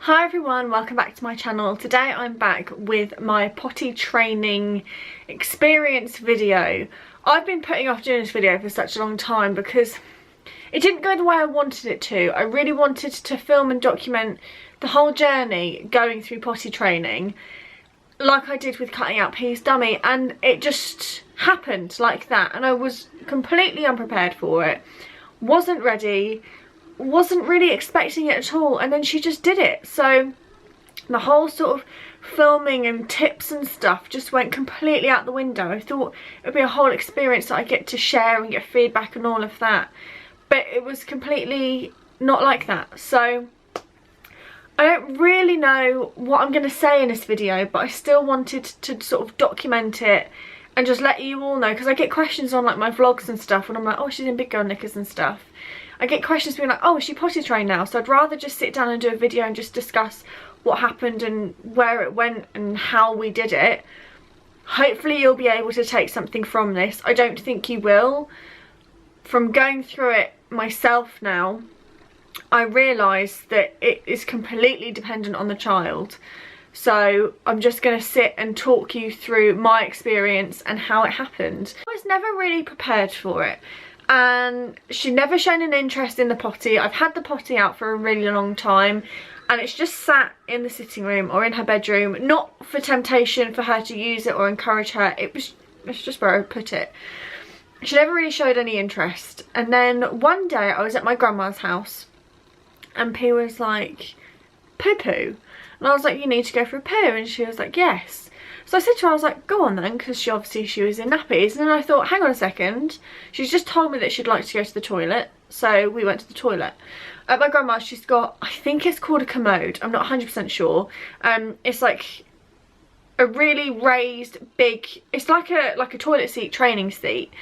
Hi everyone, welcome back to my channel. Today I'm back with my potty training experience video. I've been putting off doing this video for such a long time because it didn't go the way I wanted it to. I really wanted to film and document the whole journey going through potty training like I did with cutting out P's dummy, and it just happened like that and I was completely unprepared for it. Wasn't ready. Wasn't really expecting it at all, and then she just did it. So the whole sort of filming and tips and stuff just went completely out the window. I thought it would be a whole experience that I get to share and get feedback and all of that, but it was completely not like that. So I don't really know what I'm going to say in this video, but I still wanted to sort of document it and just let you all know, because I get questions on like my vlogs and stuff when I'm like, oh, she's in big girl knickers and stuff. I get questions being like, oh, is she potty trained now? So I'd rather just sit down and do a video and just discuss what happened and where it went and how we did it. Hopefully you'll be able to take something from this. I don't think you will. From going through it myself now, I realise that it is completely dependent on the child. So I'm just going to sit and talk you through my experience and how it happened. I was never really prepared for it, and she'd never shown an interest in the potty. I've had the potty out for a really long time and it's just sat in the sitting room or in her bedroom, not for temptation for her to use it or encourage her. It's just where I put it. She never really showed any interest. And then one day I was at my grandma's house and P was like, poo poo. And I was like, you need to go for a poo. And she was like, yes. So I said to her, I was like, go on then, because she was in nappies. And then I thought, hang on a second. She's just told me that she'd like to go to the toilet. So we went to the toilet. At my grandma's, she's got, I think it's called a commode. I'm not 100% sure. It's like a really raised, big, it's like a toilet seat, training seat,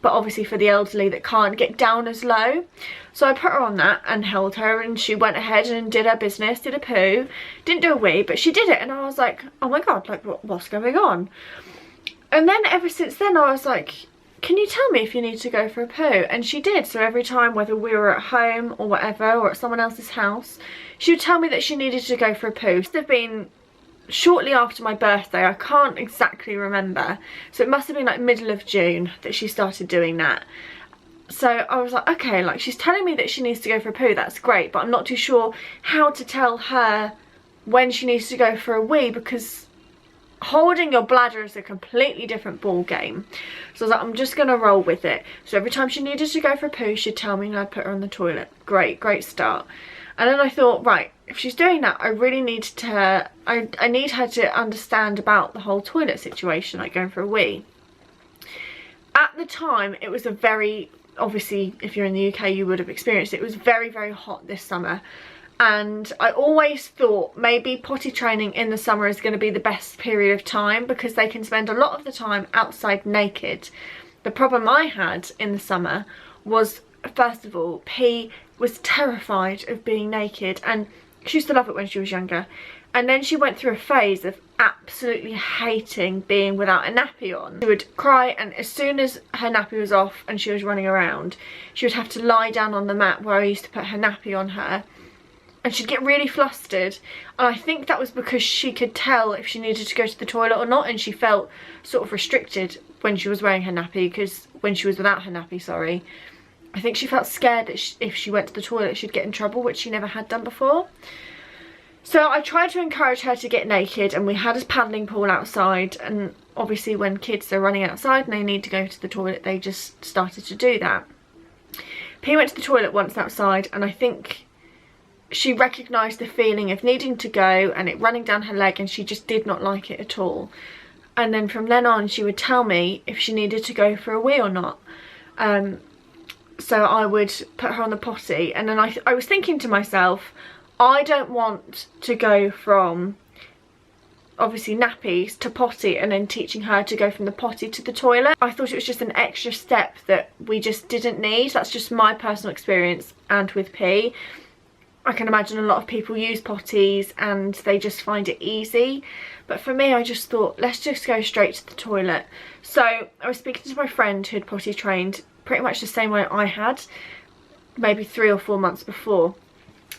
but obviously for the elderly that can't get down as low. So I put her on that and held her, and she went ahead and did her business, did a poo, didn't do a wee, but she did it. And I was like, oh my god, like what's going on? And then ever since then I was like, can you tell me if you need to go for a poo? And she did. So every time, whether we were at home or whatever, or at someone else's house, she would tell me that she needed to go for a poo. It must have been shortly after my birthday, I can't exactly remember, so it must have been like middle of June that she started doing that. So I was like, okay, like she's telling me that she needs to go for a poo, that's great, but I'm not too sure how to tell her when she needs to go for a wee, because holding your bladder is a completely different ball game. So I was like, I'm just gonna roll with it. So every time she needed to go for a poo, she'd tell me and I'd put her on the toilet. Great start. And then I thought, right, if she's doing that, I really need to, I need her to understand about the whole toilet situation, like going for a wee. At the time, it was a very, obviously, if you're in the UK, you would have experienced it. It was very, very hot this summer. And I always thought maybe potty training in the summer is going to be the best period of time because they can spend a lot of the time outside naked. The problem I had in the summer was, first of all, P was terrified of being naked, and she used to love it when she was younger. And then she went through a phase of absolutely hating being without a nappy on. She would cry, and as soon as her nappy was off and she was running around, she would have to lie down on the mat where I used to put her nappy on her, and she'd get really flustered. And I think that was because she could tell if she needed to go to the toilet or not, and she felt sort of restricted when she was wearing her nappy, because when she was without her nappy, sorry. I think she felt scared that if she went to the toilet she'd get in trouble, which she never had done before. So I tried to encourage her to get naked, and we had a paddling pool outside, and obviously when kids are running outside and they need to go to the toilet, they just started to do that. P went to the toilet once outside, and I think she recognised the feeling of needing to go and it running down her leg, and she just did not like it at all. And then from then on she would tell me if she needed to go for a wee or not. So I would put her on the potty, and then I was thinking to myself, I don't want to go from obviously nappies to potty and then teaching her to go from the potty to the toilet. I thought it was just an extra step that we just didn't need. That's just my personal experience. And with P, I can imagine a lot of people use potties and they just find it easy, but for me I just thought, let's just go straight to the toilet. So I was speaking to my friend who had potty trained pretty much the same way I had, maybe 3 or 4 months before,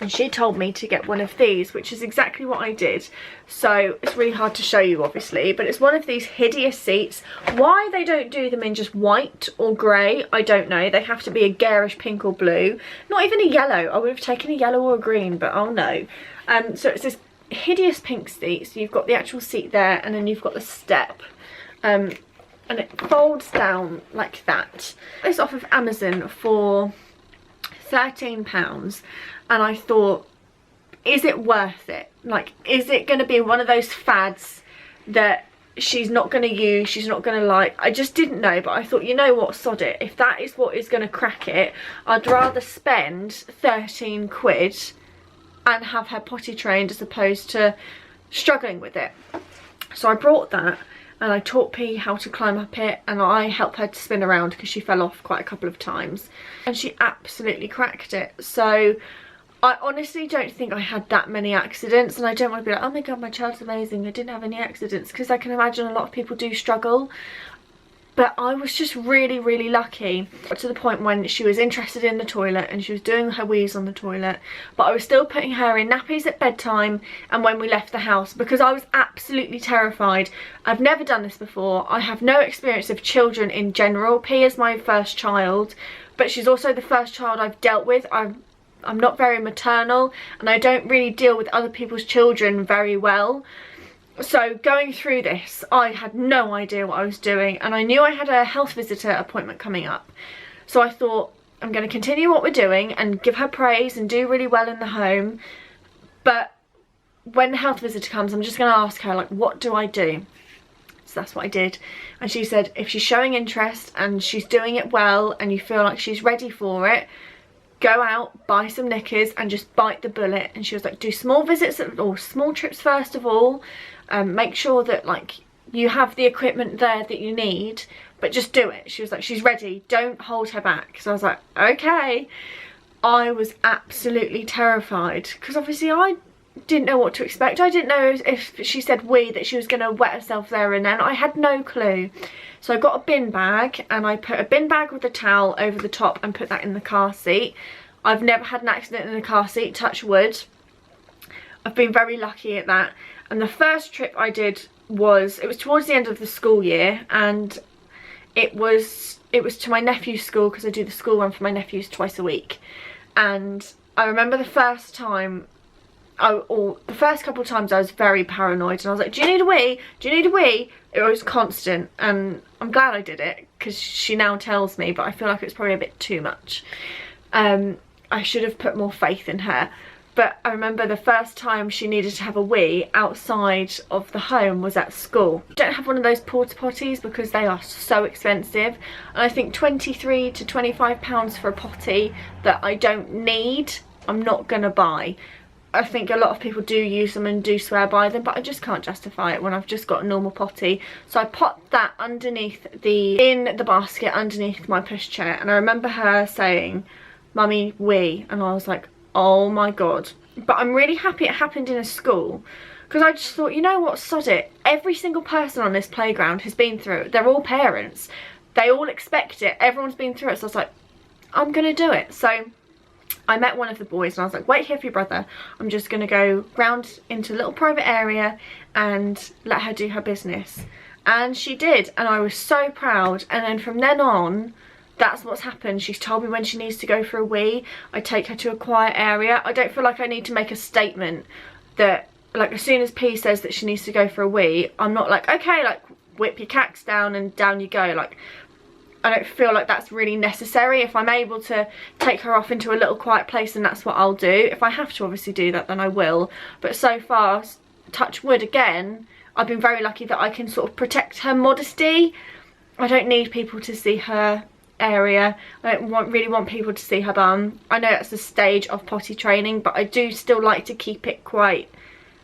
and she told me to get one of these, which is exactly what I did. So it's really hard to show you obviously, but it's one of these hideous seats. Why they don't do them in just white or grey, I don't know. They have to be a garish pink or blue, not even a yellow. I would have taken a yellow or a green, but oh no. So it's this hideous pink seat. So you've got the actual seat there, and then you've got the step, and it folds down like that. It's off of Amazon for £13, and I thought, is it worth it? Like, is it going to be one of those fads that she's not going to use, she's not going to like? I just didn't know, but I thought, you know what, sod it. If that is what is going to crack it, I'd rather spend 13 quid and have her potty trained as opposed to struggling with it. So I brought that, and I taught P how to climb up it, and I helped her to spin around because she fell off quite a couple of times, and she absolutely cracked it. So I honestly don't think I had that many accidents, and I don't want to be like, oh my god, my child's amazing, I didn't have any accidents, because I can imagine a lot of people do struggle. But I was just really, really lucky. To the point when she was interested in the toilet and she was doing her wheeze on the toilet, but I was still putting her in nappies at bedtime and when we left the house, because I was absolutely terrified. I've never done this before. I have no experience of children in general. P is my first child, but she's also the first child I've dealt with. I'm not very maternal, and I don't really deal with other people's children very well. So going through this, I had no idea what I was doing, and I knew I had a health visitor appointment coming up. So I thought, I'm going to continue what we're doing and give her praise and do really well in the home. But when the health visitor comes, I'm just going to ask her, like, what do I do? So that's what I did. And she said, if she's showing interest and she's doing it well and you feel like she's ready for it, go out, buy some knickers and just bite the bullet. And she was like, do small visits or small trips first of all. Make sure that like you have the equipment there that you need, but just do it. She was like, she's ready, don't hold her back. So I was like, okay. I was absolutely terrified because obviously I didn't know what to expect. I didn't know if she said we that she was going to wet herself there and then. I had no clue. So I got a bin bag and I put a bin bag with a towel over the top and put that in the car seat. I've never had an accident in the car seat, touch wood. I've been very lucky at that. And the first trip I did was, it was towards the end of the school year, and it was to my nephew's school, because I do the school run for my nephews twice a week. And I remember the first time, or the first couple of times, I was very paranoid, and I was like, do you need a wee? Do you need a wee? It was constant, and I'm glad I did it, because she now tells me, but I feel like it's probably a bit too much. I should have put more faith in her. But I remember the first time she needed to have a wee outside of the home was at school. I don't have one of those porta potties because they are so expensive. And I think £23 to £25 for a potty that I don't need, I'm not going to buy. I think a lot of people do use them and do swear by them, but I just can't justify it when I've just got a normal potty. So I popped that underneath in the basket underneath my pushchair, and I remember her saying, "Mummy, wee," and I was like, oh my god. But I'm really happy it happened in a school, because I just thought, you know what, sod it. Every single person on this playground has been through it. They're all parents. They all expect it. Everyone's been through it. So I was like, I'm going to do it. So I met one of the boys and I was like, wait here for your brother. I'm just going to go round into a little private area and let her do her business. And she did. And I was so proud. And then from then on, that's what's happened. She's told me when she needs to go for a wee. I take her to a quiet area. I don't feel like I need to make a statement that, like, as soon as P says that she needs to go for a wee, I'm not like, okay, like, whip your cax down and down you go. Like, I don't feel like that's really necessary. If I'm able to take her off into a little quiet place, then that's what I'll do. If I have to obviously do that, then I will. But so far, touch wood again, I've been very lucky that I can sort of protect her modesty. I don't need people to see her area. I don't really want people to see her bum. I know that's the stage of potty training, but I do still like to keep it quite,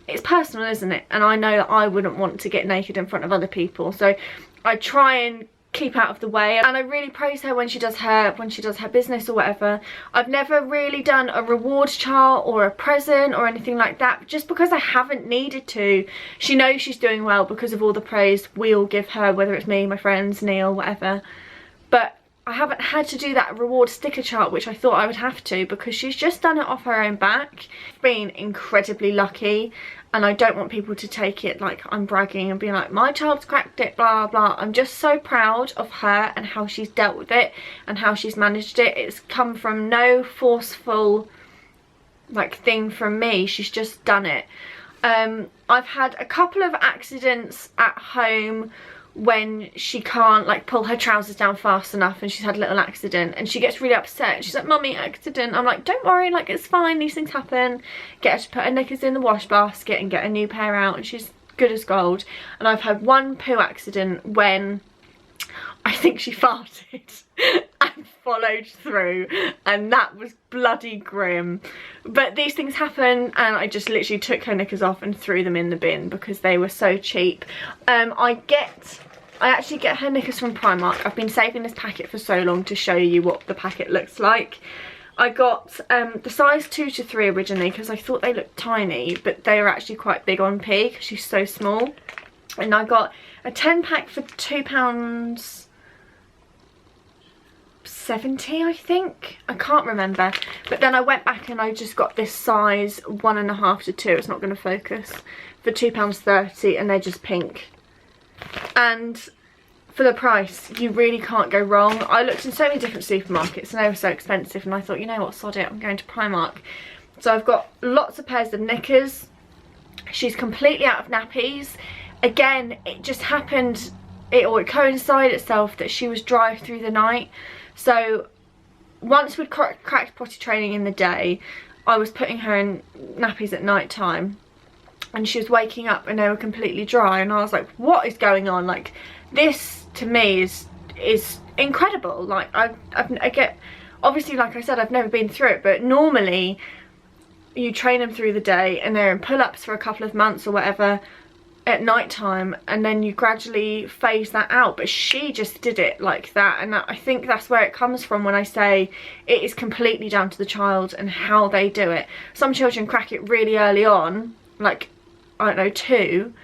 it's personal, isn't it? And I know that I wouldn't want to get naked in front of other people, so I try and keep out of the way. And I really praise her when she does her business or whatever. I've never really done a rewards chart or a present or anything like that, just because I haven't needed to. She knows she's doing well because of all the praise we all give her, whether it's me, my friends, Neil, whatever. But I haven't had to do that reward sticker chart, which I thought I would have to, because she's just done it off her own back. I've been incredibly lucky, and I don't want people to take it like I'm bragging and being like, my child's cracked it, blah blah. I'm just so proud of her and how she's dealt with it and how she's managed it. It's come from no forceful like thing from me. She's just done it. I've had a couple of accidents at home when she can't like pull her trousers down fast enough, and she's had a little accident and she gets really upset. She's like, mummy, accident. I'm like, don't worry, like it's fine, these things happen. Get her to put her knickers in the wash basket and get a new pair out, and she's good as gold. And I've had one poo accident when I think she farted and followed through, and that was bloody grim. But these things happen, and I just literally took her knickers off and threw them in the bin because they were so cheap. I actually get her knickers from Primark. I've been saving this packet for so long to show you what the packet looks like. I got the size 2 to 3 originally because I thought they looked tiny, but they are actually quite big on P because she's so small. And I got a 10 pack for £2.70, I think. I can't remember. But then I went back and I just got this size 1.5 to 2. It's not going to focus. For £2.30, and they're just pink. And for the price, you really can't go wrong. I looked in so many different supermarkets and they were so expensive, and I thought, you know what, sod it, I'm going to Primark. So I've got lots of pairs of knickers. She's completely out of nappies. Again, it just happened, it coincided itself that she was dry through the night. So once we'd cracked potty training in the day, I was putting her in nappies at night time, and she was waking up and they were completely dry, and I was like, what is going on? Like, this to me is incredible. Like I get, obviously, like I said, I've never been through it, but normally you train them through the day and they're in pull-ups for a couple of months or whatever at night time, and then you gradually phase that out. But she just did it like that, and I think that's where it comes from when I say it is completely down to the child and how they do it. Some children crack it really early on, like I don't know, 2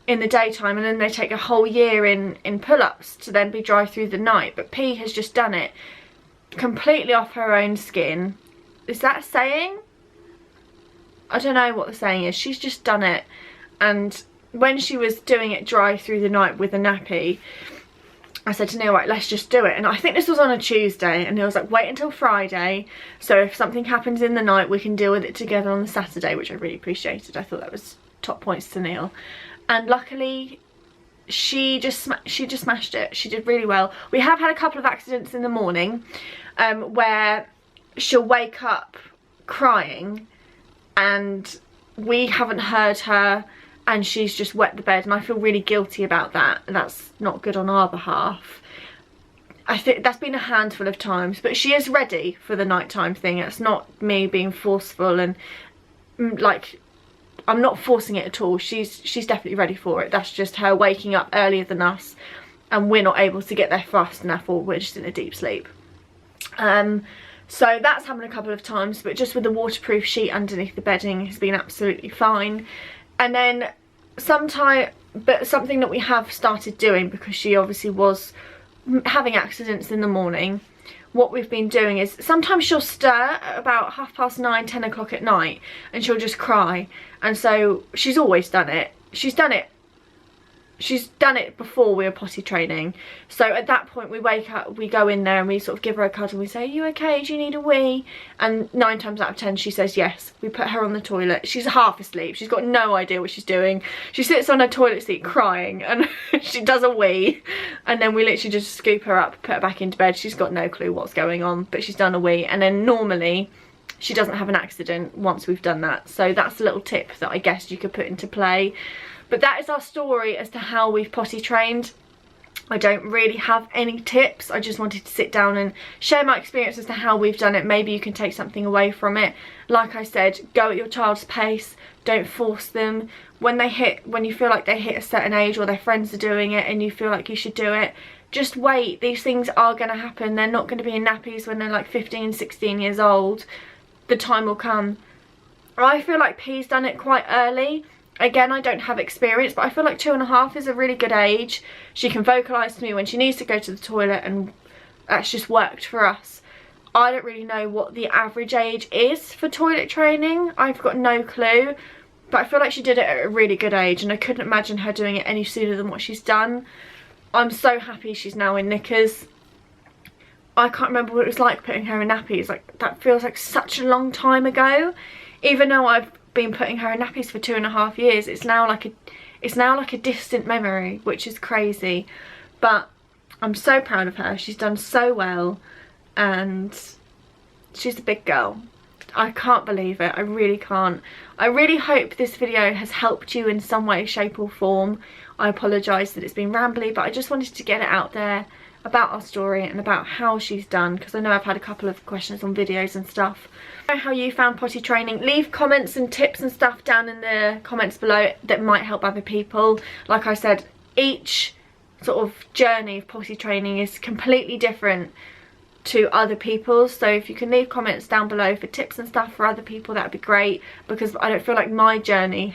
in the daytime, and then they take a whole year in pull-ups to then be dry through the night. But P has just done it completely off her own skin. Is that a saying? I don't know what the saying is. She's just done it. And when she was doing it dry through the night with a nappy, I said to Neil, right, let's just do it. And I think this was on a Tuesday, and Neil was like, wait until Friday, so if something happens in the night we can deal with it together on the Saturday, which I really appreciated. I thought that was top points to Neil. And luckily she just smashed it. She did really well. We have had a couple of accidents in the morning where she'll wake up crying and we haven't heard her, and she's just wet the bed, and I feel really guilty about that. That's not good on our behalf. I think that's been a handful of times, but she is ready for the nighttime thing. It's not me being forceful, and like, I'm not forcing it at all. She's definitely ready for it. That's just her waking up earlier than us, and we're not able to get there fast enough, or we're just in a deep sleep. So that's happened a couple of times, but just with the waterproof sheet underneath the bedding has been absolutely fine. And then something that we have started doing, because she obviously was having accidents in the morning, what we've been doing is sometimes she'll stir at about 9:30, 10 o'clock at night, and she'll just cry. And so she's always done it. She's done it before we were potty training. So at that point we wake up, we go in there and we sort of give her a cuddle. We say, are you okay? Do you need a wee? And 9 times out of 10 she says yes. We put her on the toilet. She's half asleep. She's got no idea what she's doing. She sits on her toilet seat crying, and she does a wee. And then we literally just scoop her up, put her back into bed. She's got no clue what's going on, but she's done a wee. And then normally she doesn't have an accident once we've done that. So that's a little tip that I guess you could put into play. But that is our story as to how we've potty trained. I don't really have any tips. I just wanted to sit down and share my experience as to how we've done it. Maybe you can take something away from it. Like I said, go at your child's pace. Don't force them. When you feel like they hit a certain age, or their friends are doing it and you feel like you should do it, just wait. These things are going to happen. They're not going to be in nappies when they're like 15, 16 years old. The time will come. I feel like P's done it quite early. Again, I don't have experience, but I feel like 2.5 is a really good age. She can vocalise to me when she needs to go to the toilet, and that's just worked for us. I don't really know what the average age is for toilet training. I've got no clue, but I feel like she did it at a really good age, and I couldn't imagine her doing it any sooner than what she's done. I'm so happy she's now in knickers. I can't remember what it was like putting her in nappies. Like, that feels like such a long time ago. Even though I've been putting her in nappies for 2.5 years, it's now like a distant memory, which is crazy. But I'm so proud of her. She's done so well, and she's a big girl. I can't believe it. I really can't. I really hope this video has helped you in some way, shape or form. I apologise that it's been rambly, but I just wanted to get it out there about our story and about how she's done, because I know I've had a couple of questions on videos and stuff. Know how you found potty training. Leave comments and tips and stuff down in the comments below that might help other people. Like I said, each sort of journey of potty training is completely different to other people's, so if you can leave comments down below for tips and stuff for other people, that would be great, because I don't feel like my journey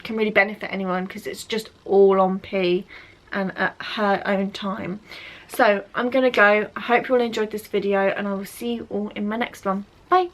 can really benefit anyone, because it's just all on P and at her own time. So I'm gonna go. I hope you all enjoyed this video, and I will see you all in my next one. Bye.